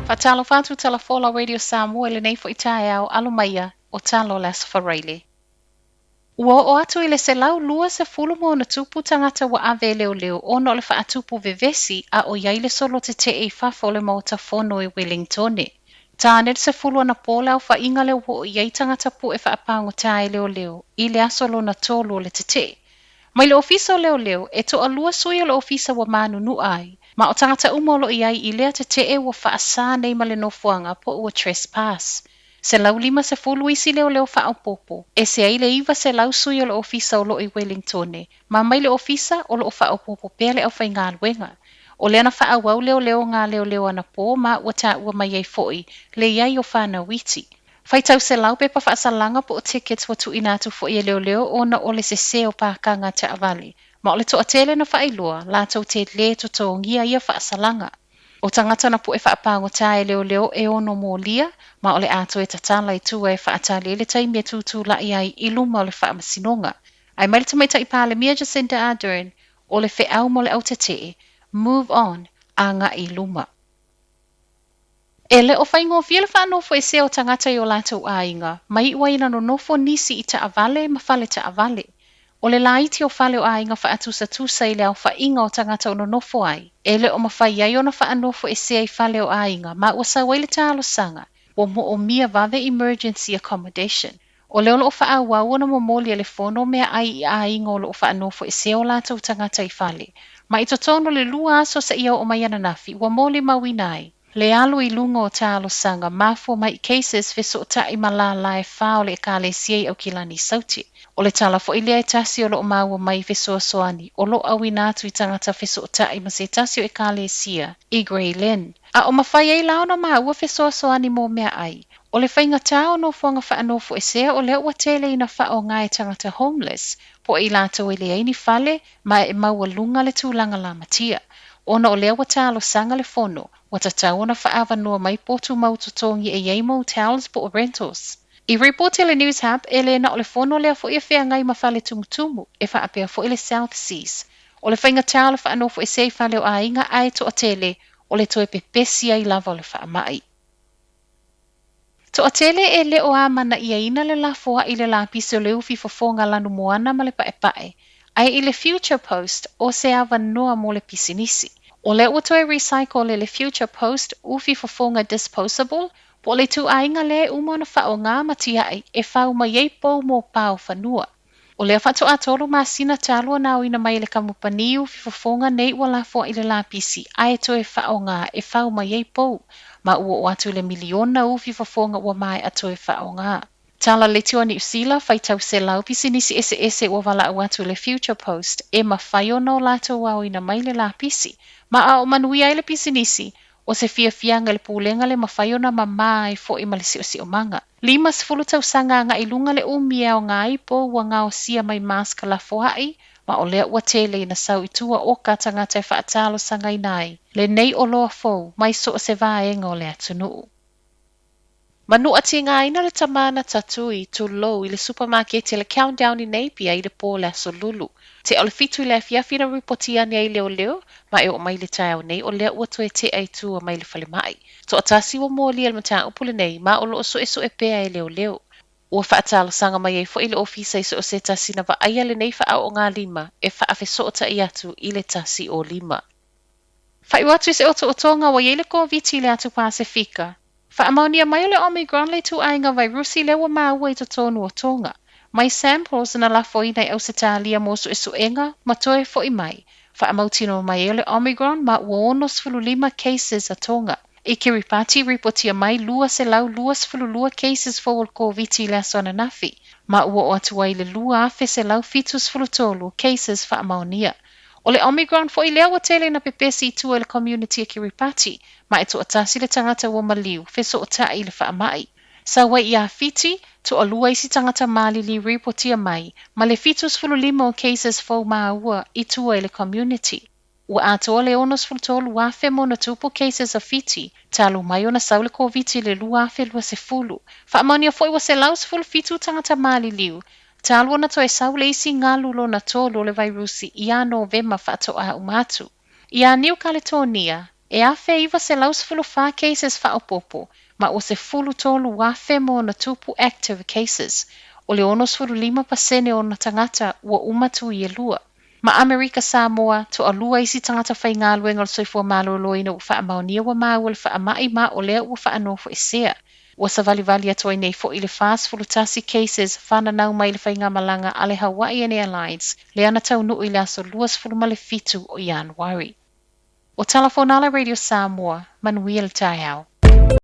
Fatalo fatu talafola radio Samoa le nei fo itai au alumaia o talo las faraile. Ua o atu i le selau lua se fulu mo na tupu tangata wa ave leo leo ono le fa atupu vevesi a o iai le solo te e fafo le mauta fono i Ueligitone. Ta anet se fulu ana pola au fa inga le wo o iai tangata pu e fa apango tae leo leo i le asolo na tolu le te. Mai le ofisa leo leo e to alua sui o le ofisa wa Manu'a ai, ma o tangata umolo iai i lea te e wa fa asa nei ma le nofuanga po ua trespass. Se lau lima se fulu isi leo leo fa popo. E se ai le iwa se lau sui o le ofisa o lo i Ueligitone. Ma mai le ofisa o lo fa popo pele au fai ngā luenga. O le ana faaauau leo leo ngā leo leo ana po ma ua ta ua mai ei foi. Le iai o whanauiti. Fai tau se lau pepa whaasalanga po o tickets wa tu inatu foi e leo leo o na ole se seo pākanga te avali. Ma ole toatele na whailua, la tau te le to tōngia ia whaasalanga. O tangata na po e whaapango tae leo leo e ono mō lia, ma ole ato e tatala i tua e whaatali le taimi e tutu la iai i luma o le whaamasinonga. Ai maile tamaita i pāle mia Jacinda Ardern, o le wheau mo le au te move on, a ngā i luma. E le o whaingo fiele faanofoesea o tangata i o lātou ainga, mai ua ina no nofo nisi i ta avale ma fale ta avale. O le laiti o fale o ainga whaatusa tusa i le au whainga o tangata o no nofo ai. E le o mawhai ai o na faanofoesea i fale o ainga, ma ua sawaile ta alosanga, o mo o mia vave emergency accommodation. O le olo o faaauau o na momoli e le fono mea ai i ainga o lo o faanofoesea o lātou tangata i fale. Ma i totono le lua aso sa ia o mai ananafi, ua moli mawinai. Le alu i lunga o tālo sanga mafo mai cases feso o tai malala e whao le kale siei au kilani sauti. O le tala fo ilia e tasi o lo maua mai feso soani, o lo awi nātu i tangata feso o tai ma se tasi o e kale sia, i Grey Lynn. A o mawhai ei lao na maua feso soani mō mea ai. O le whainga tāo no fuanga faanofoesea o le ua tele ina whao ngai tangata homeless, po i lātou e le eini fale, ma e maua lunga le tūlanga la matia. Ona o lea wa tālo sanga le fono, wa tatau ona whaava noa mai potu mautotongi e yei motels po o rentals. I report le News Hub, e le na o le fono lea fo i whea ngai mawhale tumutumu, e wha apea fo i le South Seas. O le whainga tālo faanofoesea i whale o ainga ai toatele, o le toe pepesia i lava o le wha mai. Toatele e le o a mana ia ina le lafoai i le lapisi o le ufi fofoga lanu moana ma le pae. Ai i le Future Post o se awa noa mo le pisinisi. O le ua toe recycle le Future Post ufi fofoga disposable, po le tu ainga le umona whao ngā matiai e whau ma yei pou mo pao fanua. O le whatu atolu ma sina talua nao ina mai le kamupani ufi fofoga nei ua lafoa i le lapisi, ai toe whao ngā e whau ma yei pou, ma ua o atu le miliona ufi fofoga ua mai atoe whao ngā. Tala le tua ni usila fai tau se lau pisinisi ese ua wala au atu le Future Post e ma whai o no lato wau ina mai le lapisi. Ma a o manui ai le pisinisi o se fianga le pūlenga le ma whai o na mamai fo i malisi o si o manga. Lima sefulu tau sanga nga ilunga le umia o ngā ipo ua gaosia mai maska lafoai, ma o lea ua tele ina sau itua o ka tangata e whaatalo sanga inai. Le nei o loa fou mai so o se vaenga o le atunuu. Manu'a tinga ina le tamana tatui tu low i le supamaketi le countdown i Napier i le pō le aso lulu. Te o le fitu i le afiafi na ripotia ni ai leo leo, ma e o mai le tau nei o lea ua toe te ai tua mai le fale mai. To atasi wa mōli al mata upule nei, ma o lo so e pea e leo leo. Ua whaatalo sanga mai e fo i le ofisa i so o se tasi na wa aia le nei wha o ngā lima, e whaafe so o ta i atu i le tasi o lima. Whai watu se Otootoga wa yele Koviti le atu Pasefika. Faamaunia mai le Omicron le tu ainga virusi le wa maua i tonu o tonga. Mai samples na lafoai nei au se talia mosu e suenga, ma toe fo i mai. Faamautino mai le Omicron ma ua ono sfululima cases a tonga. I Kiribati reportia mai lua se lau lua sfululua cases fo ul Koviti le asona nafi. Ma ua o atuai le lua afe se lau fitu sfulutolu cases faamaunia. O le Omicron fo i lea wa tele na pepesi tua le community a Kiribati, ma e to atasi le tangata wa maliu, feso o taa i le whaamai. Sa wai i a fiti, to alua isi tangata mali li reportia mai, ma le fitus fulu limo cases fo maua i tua i le community. Ua atoa le onos fultolu wafe mo na tupu cases a fiti, talu mai o na saule Koviti le lua afe lua se fulu. Whaamania fo i wa se laus fulu fitu tangata mali liu, talu na to e saule isi ngalu lo na tolo le virusi i a Novema whaato a umatu. I a New Caledonia, E afe iwa se lausfulu fa cases faaaupopo, ma o se fulu tolu afe mo na tupu active cases, o le 95% o na tangata ua umatu i e lua. Ma Amerika Samoa, to a lua isi tangata whainga luenga o soifua maloloina ua whaamaonia wa maa ua whaamai ma o lea ua faanofoesea. Ua sa vali atoa nei fo i le fast fulutasi cases whananau mai le whainga malanga a le Hawaiian Airlines, le ana tau nuu i le aso luas fulumale fitu o Januari. O Telefonala Radio Samoa, Manu'a le taiao.